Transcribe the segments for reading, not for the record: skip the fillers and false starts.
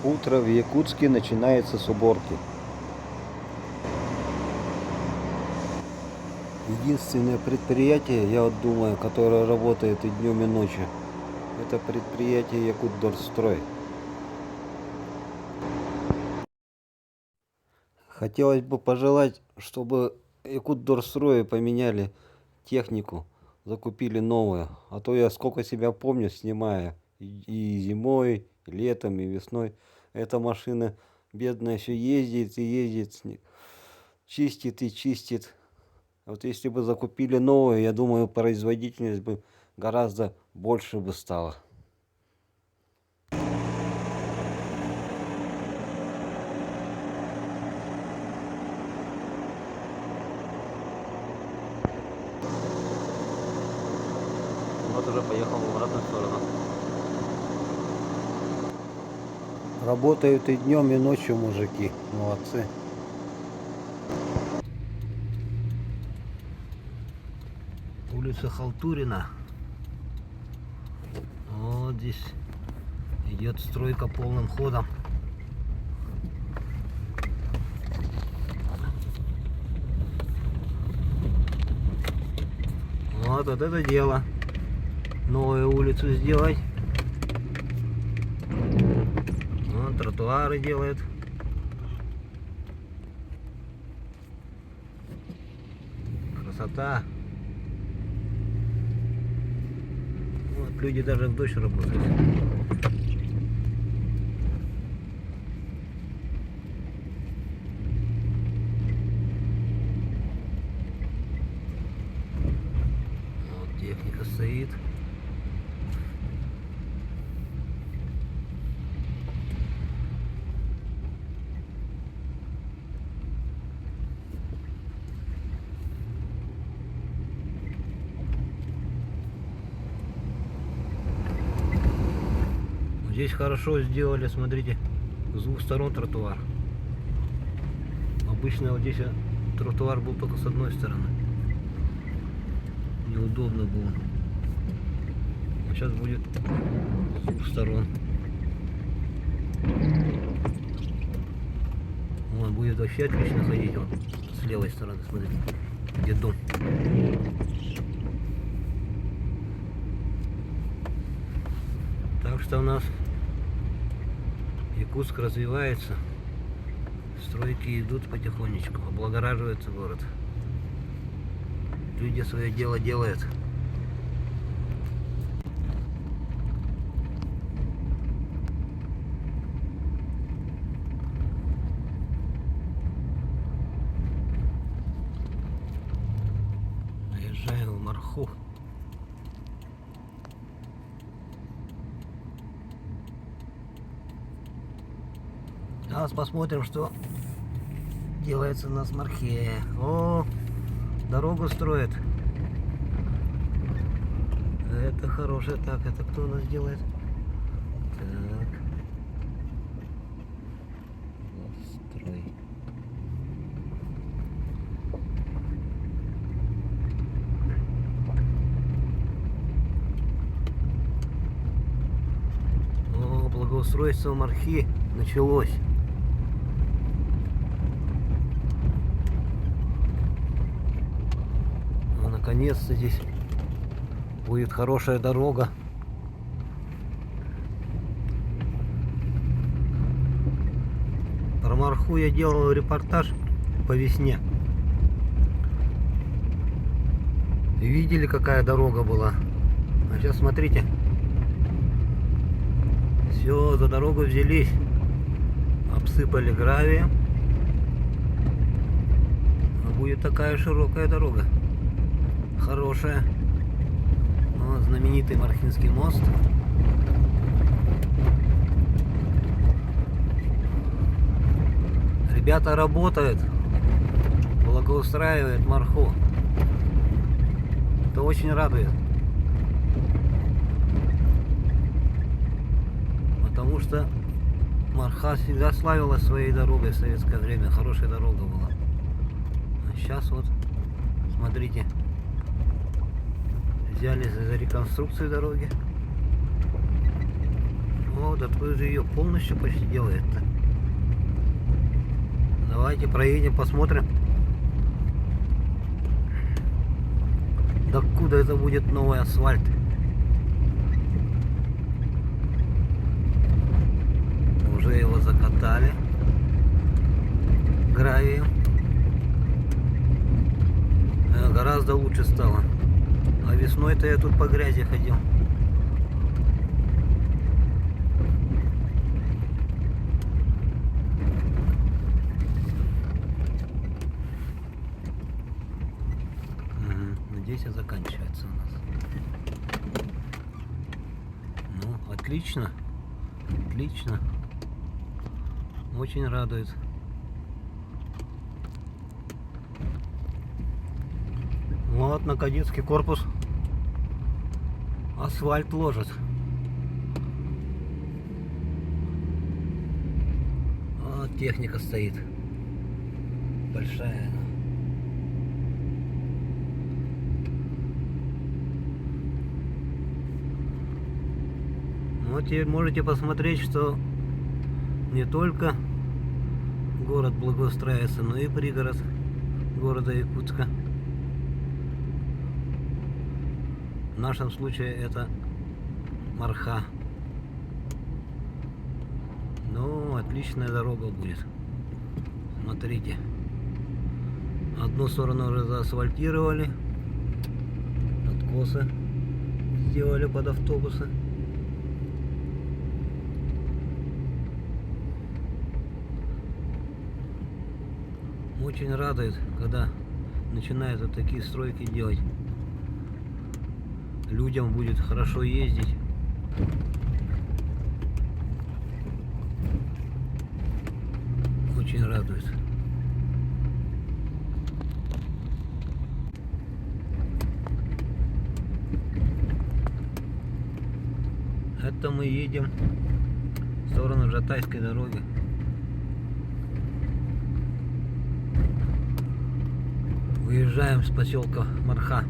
Утро в Якутске начинается с уборки. Единственное предприятие, я вот думаю, которое работает и днем, и ночью, это предприятие Якутдорстрой. Хотелось бы пожелать, чтобы Якутдорстрое поменяли технику, закупили новую. А то я сколько себя помню, снимая и зимой, и летом, и весной. Эта машина бедная все ездит и ездит, чистит и чистит. Вот если бы закупили новую, я думаю, производительность бы гораздо больше бы стала. Вот уже поехал в обратную сторону. Работают и днем, и ночью мужики. Молодцы. Улица Халтурина. Вот здесь идет стройка полным ходом. Вот это дело. Новую улицу сделать. Вот тротуары делают. Красота. Вот люди даже в дождь работают. Вот техника стоит. Здесь хорошо сделали, смотрите, с двух сторон тротуар. Обычно вот здесь тротуар был только с одной стороны. Неудобно было. А сейчас будет с двух сторон. Вот будет вообще отлично ходить. Вот с левой стороны, смотрите, где дом. Так что у нас Якутск развивается, стройки идут потихонечку, облагораживается город. Люди свое дело делают. Наезжаем в Марху. Сейчас посмотрим, что делается на Смархе. О, дорогу строят. Это хорошее. Так, это кто у нас делает? Так. Строй. О, благоустройство Мархи началось. Наконец-то здесь будет хорошая дорога. Про Марху я делал репортаж по весне. Видели, какая дорога была? А сейчас смотрите. Все, за дорогу взялись. Обсыпали гравием. А будет такая широкая дорога. Хорошая. Вот знаменитый Мархинский мост. Ребята работают, благоустраивают Марху. Это очень радует. Потому что Марха всегда славилась своей дорогой в советское время. Хорошая дорога была. А сейчас вот, смотрите. Взялись за реконструкцию дороги. Вот, это уже ее полностью почти делает-то. Давайте проедем, посмотрим. Докуда это будет новый асфальт. Уже его закатали гравием. Гораздо лучше стало. А весной-то я тут по грязи ходил. Здесь и заканчивается у нас. Ну, отлично. Отлично. Очень радует. Вот на кадетский корпус асфальт ложат. Вот техника стоит. Большая. Вот теперь можете посмотреть, что не только город благоустраивается, но и пригород города Якутска. В нашем случае это Марха. Ну, отличная дорога будет. Смотрите. Одну сторону уже заасфальтировали. Откосы сделали под автобусы. Очень радует, когда начинают вот такие стройки делать. Людям будет хорошо ездить. Очень радует. Это мы едем в сторону Жатайской дороги. Выезжаем с поселка Марха.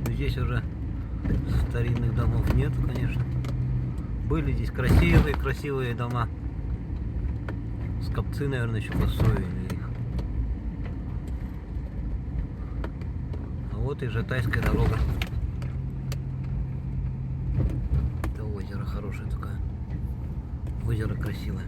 Здесь уже старинных домов нет, конечно. Были здесь красивые дома. Скопцы, наверное, еще построили их. А вот и Жатайская дорога. Это озеро хорошее такое. Озеро красивое.